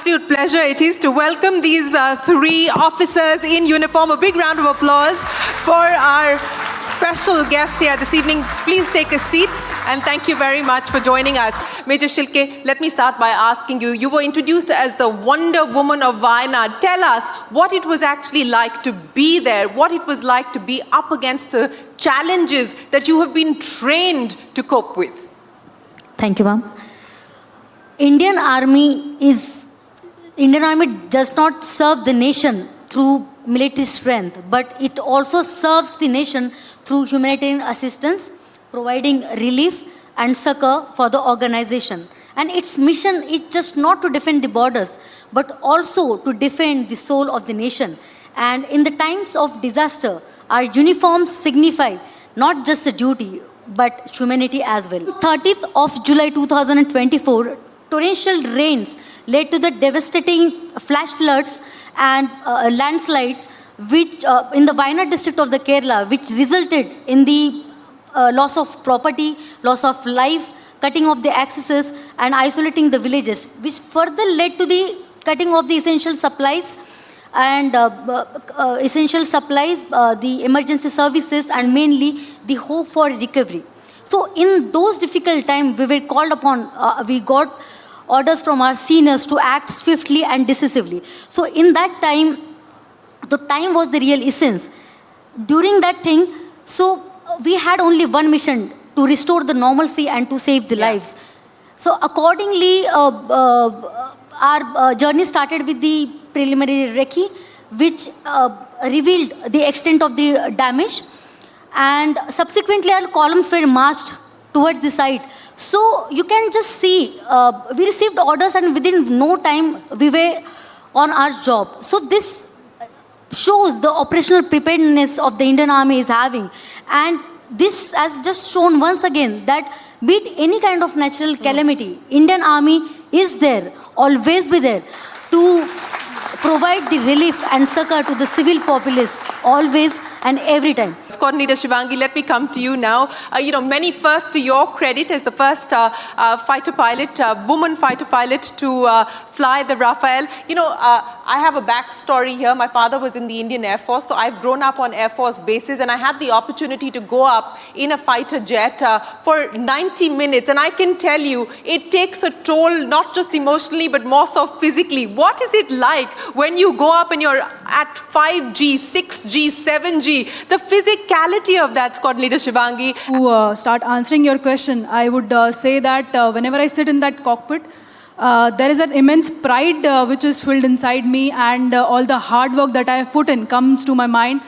absolute pleasure it is to welcome these three officers in uniform. A big round of applause for our special guests here this evening. Please take a seat, and thank you very much for joining us. Major Shilke, let me start by asking you, you were introduced as the Wonder Woman of Wayanad. Tell us what it was actually like to be there, what it was like to be up against the challenges that you have been trained to cope with. Thank you, ma'am. Indian Army does not serve the nation through military strength, but it also serves the nation through humanitarian assistance, providing relief and succor for the organization. And its mission is just not to defend the borders, but also to defend the soul of the nation. And in the times of disaster, our uniforms signify not just the duty, but humanity as well. 30th of July 2024, torrential rains led to the devastating flash floods and landslides which in the Wayanad district of the Kerala, which resulted in the loss of property, loss of life, cutting of the accesses and isolating the villages, which further led to the cutting of the essential supplies and the emergency services, and mainly the hope for recovery. So in those difficult times, we were called upon, we got orders from our seniors to act swiftly and decisively. So in that time, the time was the real essence. During that thing, so we had only one mission, to restore the normalcy and to save the lives. So accordingly, our journey started with the preliminary recce, which revealed the extent of the damage. And subsequently, our columns were marched towards the site. So you can just see, we received orders and within no time, we were on our job. So this shows the operational preparedness of the Indian Army is having. And this has just shown once again that be it any kind of natural calamity, Indian Army is there, always be there, to provide the relief and succor to the civil populace, always and every time. Squadron Leader Shivangi, let me come to you now. Many first to your credit as the first fighter pilot, woman fighter pilot to fly the Rafale. I have a backstory here. My father was in the Indian Air Force, so I've grown up on Air Force bases, and I had the opportunity to go up in a fighter jet for 90 minutes. And I can tell you, it takes a toll, not just emotionally, but more so physically. What is it like when you go up and you're at 5G, 6G, 7G? The physicality of that, Squadron Leader Shivangi. To start answering your question, I would say that whenever I sit in that cockpit, there is an immense pride which is filled inside me, and all the hard work that I have put in comes to my mind.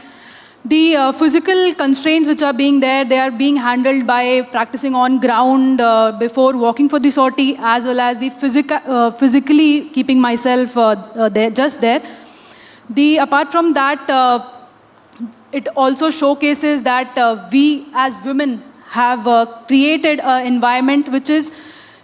The physical constraints which are being there, they are being handled by practicing on ground before walking for the sortie, as well as the physically keeping myself there. Apart from that, it also showcases that we as women have created an environment which is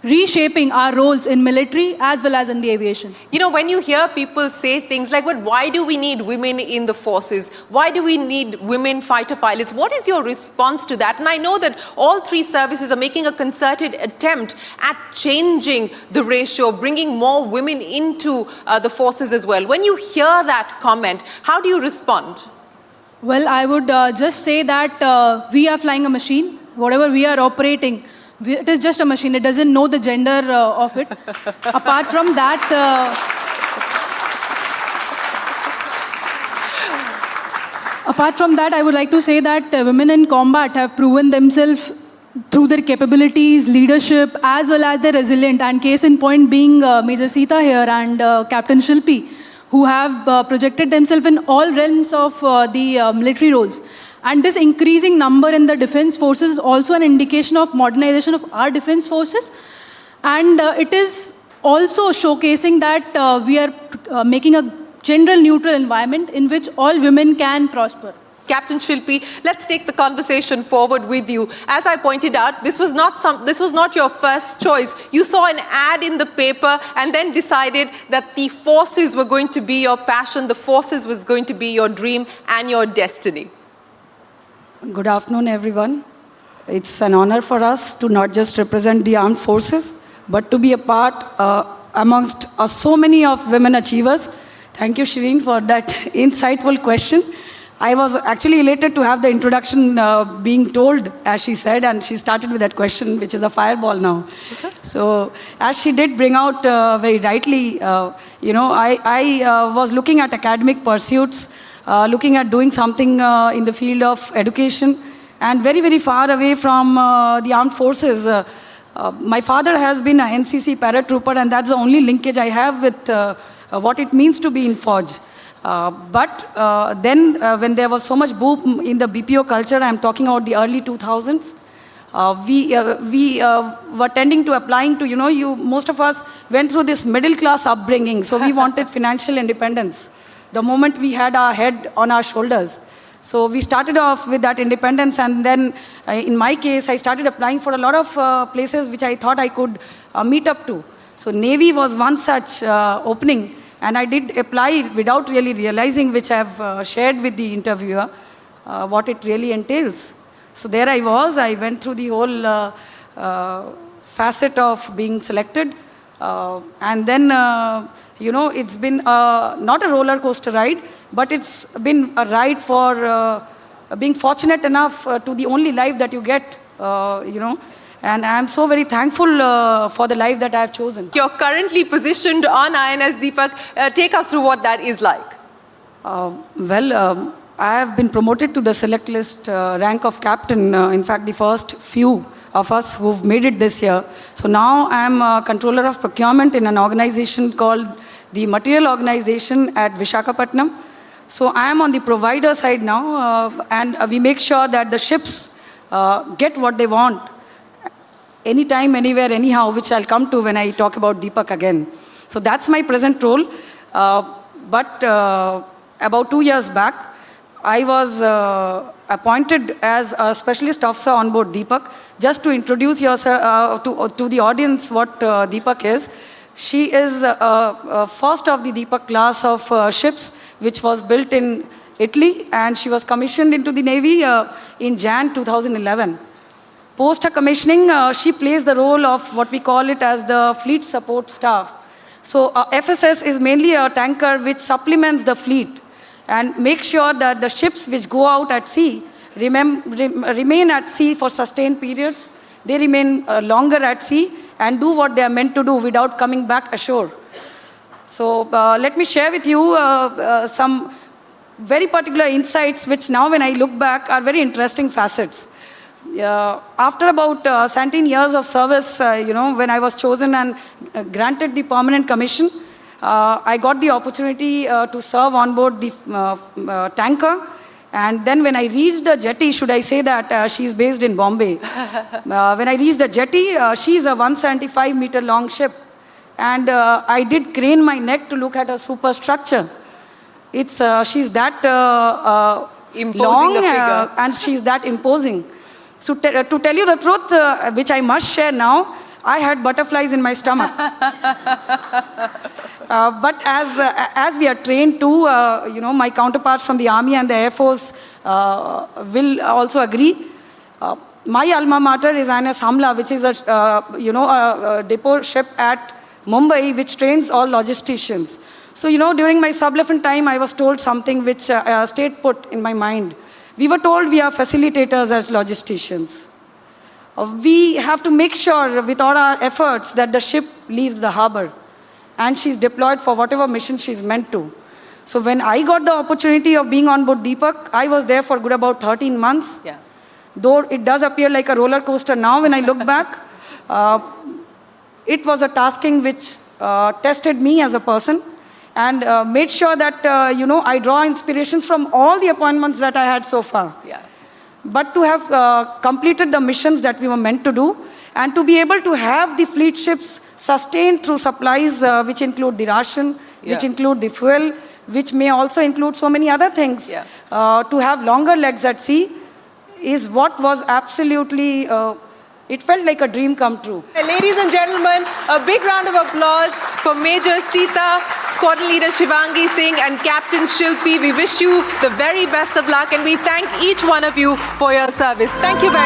reshaping our roles in military as well as in the aviation. When you hear people say things like, well, why do we need women in the forces? Why do we need women fighter pilots? What is your response to that? And I know that all three services are making a concerted attempt at changing the ratio, bringing more women into the forces as well. When you hear that comment, how do you respond? Well, I would just say that we are flying a machine. Whatever we are operating, it is just a machine. It doesn't know the gender of it. Apart from that, I would like to say that women in combat have proven themselves through their capabilities, leadership, as well as their resilience. And case in point being Major Sita here and Captain Shilpi, who have projected themselves in all realms of the military roles. And this increasing number in the defense forces is also an indication of modernization of our defense forces. And it is also showcasing that we are making a gender neutral environment in which all women can prosper. Captain Shilpi, let's take the conversation forward with you. As I pointed out, this was not your first choice. You saw an ad in the paper and then decided that the forces were going to be your passion, the forces was going to be your dream and your destiny. Good afternoon, everyone. It's an honor for us to not just represent the armed forces, but to be a part amongst so many of women achievers. Thank you, Shireen, for that insightful question. I was actually elated to have the introduction being told, as she said, and she started with that question, which is a fireball now. So, as she did bring out very rightly, I was looking at academic pursuits, looking at doing something in the field of education, and very, very far away from the armed forces. My father has been a NCC paratrooper, and that's the only linkage I have with what it means to be in Fauj. But then when there was so much boom in the BPO culture, I'm talking about the early 2000s, we were tending to applying to, most of us went through this middle class upbringing. So we wanted financial independence the moment we had our head on our shoulders. So we started off with that independence, and then in my case, I started applying for a lot of places which I thought I could meet up to. So Navy was one such opening. And I did apply without really realizing, which I've shared with the interviewer, what it really entails. So there I was. I went through the whole facet of being selected. And then, it's been not a roller coaster ride, but it's been a ride for being fortunate enough to the only life that you get, And I'm so very thankful for the life that I've chosen. You're currently positioned on INS Deepak. Take us through what that is like. I have been promoted to the select list rank of captain. In fact, the first few of us who've made it this year. So now I'm a controller of procurement in an organization called the Material Organization at Visakhapatnam. So I am on the provider side now, and we make sure that the ships get what they want. Anytime, anywhere, anyhow, which I'll come to when I talk about Deepak again. So that's my present role. But about 2 years back, I was appointed as a specialist officer on board Deepak. Just to introduce yourself to the audience what Deepak is. She is first of the Deepak class of ships, which was built in Italy, and she was commissioned into the Navy in Jan 2011. Post her commissioning, she plays the role of what we call it as the fleet support staff. So FSS is mainly a tanker which supplements the fleet and makes sure that the ships which go out at sea remain at sea for sustained periods. They remain longer at sea and do what they are meant to do without coming back ashore. So let me share with you some very particular insights which now when I look back are very interesting facets. After about 17 years of service, when I was chosen and granted the permanent commission, I got the opportunity to serve on board the tanker. And then when I reached the jetty, should I say that she's based in Bombay. When I reached the jetty, she's a 175-meter long ship. And I did crane my neck to look at her superstructure. She's that Imposing long a figure. and she's that imposing. So to tell you the truth, which I must share now, I had butterflies in my stomach. But as we are trained to, my counterparts from the Army and the Air Force will also agree. My alma mater is INS Hamla, which is a depot ship at Mumbai, which trains all logisticians. So, during my sub-lieutenant time, I was told something which stayed put in my mind. We were told we are facilitators as logisticians. We have to make sure with all our efforts that the ship leaves the harbor and she's deployed for whatever mission she's meant to. So when I got the opportunity of being on board Deepak, I was there for good about 13 months. Yeah. Though it does appear like a roller coaster now when I look back, it was a tasking which tested me as a person and made sure that, I draw inspirations from all the appointments that I had so far. Yeah. But to have completed the missions that we were meant to do and to be able to have the fleet ships sustained through supplies which include the ration, which include the fuel, which may also include so many other things. Yeah. To have longer legs at sea is what was absolutely, it felt like a dream come true. Ladies and gentlemen, a big round of applause for Major Sita, Squadron Leader Shivangi Singh and Captain Shilpi. We wish you the very best of luck and we thank each one of you for your service. Thank you very much.